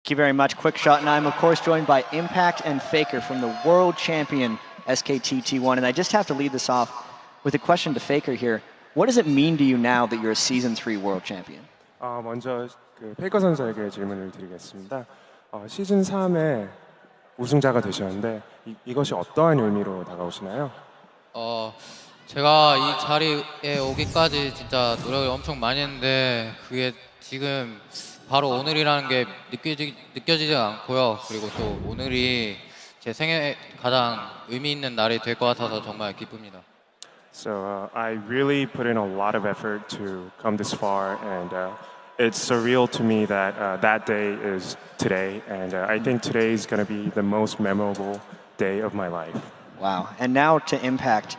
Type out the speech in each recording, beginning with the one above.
Thank you very much. Quick shot, and I'm of course joined by Impact and Faker from the world champion SKT T1. And I just have to lead this off with a question to Faker here. What does it mean to you now that you're a Season 3 world champion? 먼저 페이커 선수에게 질문을 드리겠습니다. 시즌 3의 우승자가 되셨는데 이것이 어떠한 의미로 다가오시나요? 제가 이 자리에 오기까지 진짜 노력을 엄청 많이 했는데 그게 지금 바로 오늘이라는 게 느껴지지 않고요. 그리고 또 오늘이 제 생애 가장 의미 있는 날이 될 것 같아서 정말 기쁩니다. So I really put in a lot of effort to come this far, and it's surreal to me that that day is today, and I think today is going to be the most memorable day of my life. Wow. And now to Impact.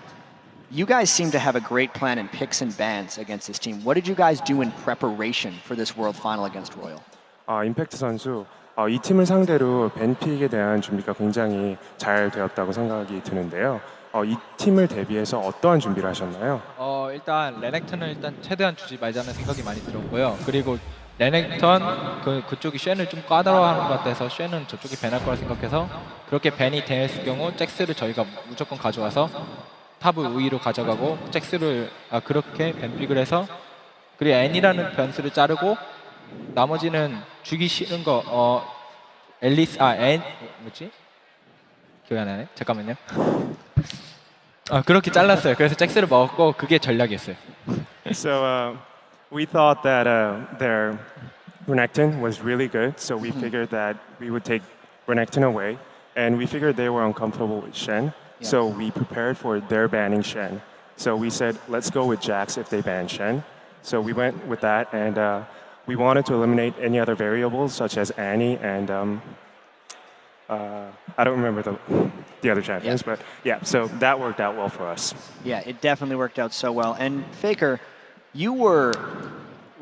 You guys seem to have a great plan in picks and bans against this team. What did you guys do in preparation for this World Final against Royal? 임팩트 선수, 이 팀을 상대로 밴픽에 대한 준비가 굉장히 잘 되었다고 생각이 드는데요. 이 팀을 대비해서 어떠한 준비를 하셨나요? 일단 레넥턴을 일단 최대한 주지 말자는 생각이 많이 들었고요. 그리고 레넥턴 그쪽이 쉔을 좀 까다로워하는 것 같아서 쉔은 저쪽이 밴할 거라 생각해서 그렇게 밴이 됐을 경우 잭스를 저희가 무조건 가져와서 탑을 우위로 가져가고 잭스를 그렇게 밴픽을 해서 그리고 N이라는 변수를 자르고 나머지는 주기 싫은 거 앨리스 N 뭐지? 기억이 안 나네. 잠깐만요. 그렇게 잘랐어요. 그래서 잭스를 먹었고 그게 전략이었어요. So we thought that their Renekton was really good, so we figured that we would take Renekton away, and we figured they were uncomfortable with Shen. Yeah. So we prepared for their banning Shen. So we said, let's go with Jax if they ban Shen. So we went with that, and we wanted to eliminate any other variables such as Annie and I don't remember the other champions, but yeah, so that worked out well for us. Yeah, it definitely worked out so well. And Faker, you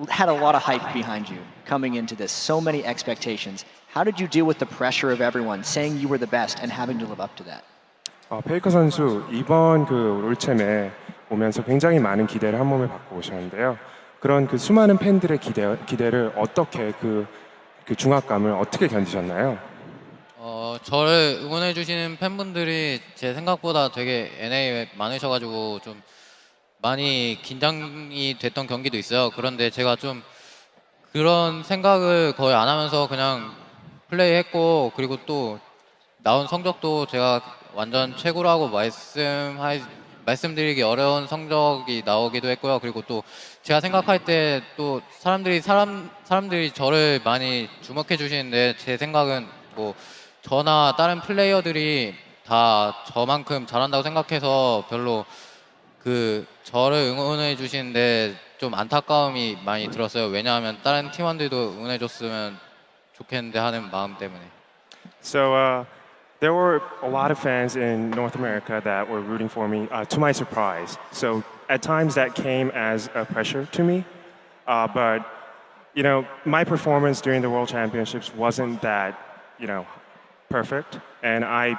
had a lot of hype behind you coming into this, so many expectations. How did you deal with the pressure of everyone saying you were the best and having to live up to that? 페이커 선수 이번 롤챔에 오면서 굉장히 많은 기대를 한 몸에 받고 오셨는데요. 그런 수많은 팬들의 기대를 어떻게 그 중압감을 어떻게 견디셨나요? 저를 응원해 주시는 팬분들이 제 생각보다 되게 NA에 많으셔가지고 좀 많이 긴장이 됐던 경기도 있어요. 그런데 제가 좀 그런 생각을 거의 안 하면서 그냥 플레이했고 그리고 또 나온 성적도 제가 완전 최고라고 말씀드리기 어려운 성적이 나오기도 했고요. 그리고 또 제가 생각할 때 또 사람들이 저를 많이 주목해 주시는데 제 생각은 뭐 저나 다른 플레이어들이 다 저만큼 잘한다고 생각해서 별로 저를 응원해 주시는데 좀 안타까움이 많이 들었어요. 왜냐하면 다른 팀원들도 응원해 줬으면 좋겠는데 하는 마음 때문에. So there were a lot of fans in North America that were rooting for me, to my surprise. So at times that came as a pressure to me, but my performance during the World Championships wasn't that perfect, and I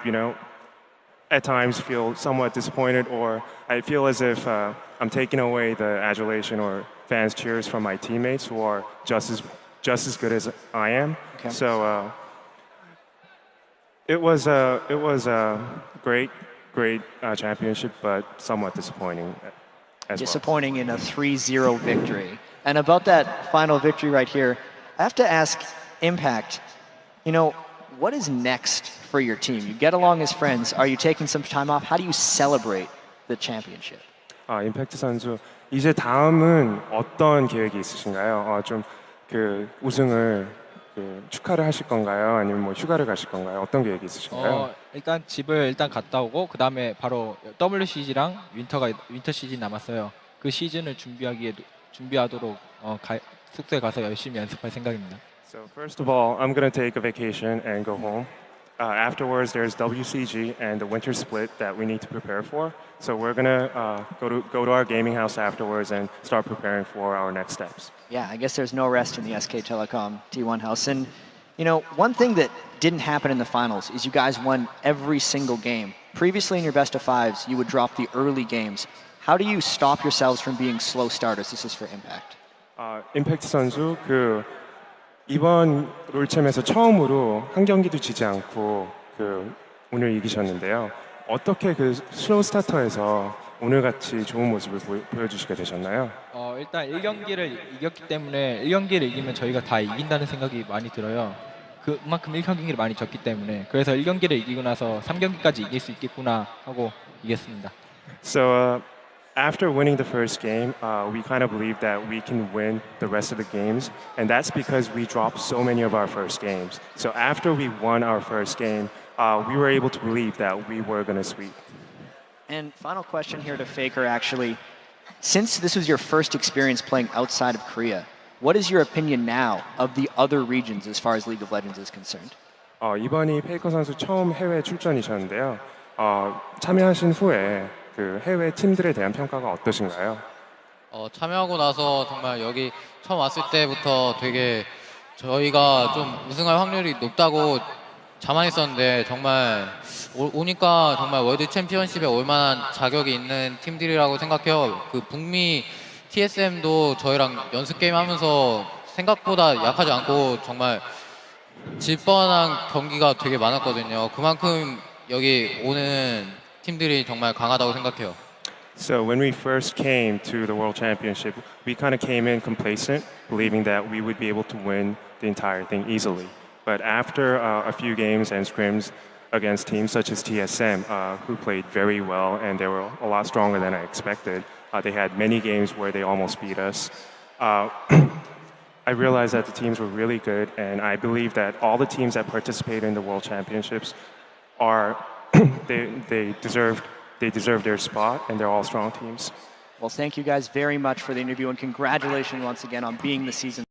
at times feel somewhat disappointed, or I feel as if I'm taking away the adulation or fans' cheers from my teammates who are just as good as I am. Okay. So it was a great championship, but somewhat disappointing as disappointing in a 3-0 victory. And about that final victory right here, I have to ask Impact, what is next for your team? You get along as friends. Are you taking some time off? How do you celebrate the championship? 임팩트 선수, 이제 다음은 어떤 계획이 있으신가요? 좀 우승을 축하를 하실 건가요? 아니면 뭐 휴가를 가실 건가요? 어떤 계획이 있으신가요? 일단 집을 갔다 오고 그 다음에 바로 WCG랑 윈터 시즌 남았어요. 그 시즌을 준비하도록 숙소에 가서 열심히 연습할 생각입니다. So first of all, I'm going to take a vacation and go home. Afterwards, there's WCG and the winter split that we need to prepare for. So we're going to go to our gaming house afterwards and start preparing for our next steps. Yeah, I guess there's no rest in the SK Telecom T1 house. And, one thing that didn't happen in the finals is you guys won every single game. Previously in your best of fives, you would drop the early games. How do you stop yourselves from being slow starters? This is for Impact. 임팩트 선수, 이번 롤챔에서 처음으로 한 경기도 지지 않고 오늘 이기셨는데요. 어떻게 슬로우 스타터에서 오늘같이 좋은 모습을 보여주시게 되셨나요? 일단 1경기를 이겼기 때문에 1경기를 이기면 저희가 다 이긴다는 생각이 많이 들어요. 그만큼 1경기를 많이 졌기 때문에 그래서 1경기를 이기고 나서 3경기까지 이길 수 있겠구나 하고 이겼습니다. So after winning the first game, we kind of believe that we can win the rest of the games, and that's because we dropped so many of our first games. So after we won our first game, we were able to believe that we were going to sweep. And final question here to Faker, actually. Since this was your first experience playing outside of Korea, what is your opinion now of the other regions as far as League of Legends is concerned? 이번이 페이커 선수 처음 해외 출전이셨는데요. 참여하신 후에 해외 팀들에 대한 평가가 어떠신가요? 참여하고 나서 정말 여기 처음 왔을 때부터 되게 저희가 좀 우승할 확률이 높다고 자만했었는데 정말 오니까 정말 월드 챔피언십에 올 만한 자격이 있는 팀들이라고 생각해요. 북미 TSM도 저희랑 연습 게임 하면서 생각보다 약하지 않고 정말 질 뻔한 경기가 되게 많았거든요. 그만큼 여기 오는 팀들이 정말 강하다고 생각해요. So when we first came to the World Championship, we kind of came in complacent, believing that we would be able to win the entire thing easily. But after a few games and scrims against teams such as TSM, who played very well and they were a lot stronger than I expected, they had many games where they almost beat us. I realized that the teams were really good, and I believe that all the teams that participate in the World Championships are they deserve their spot, and they're all strong teams. Well, thank you guys very much for the interview, and congratulations once again on being the season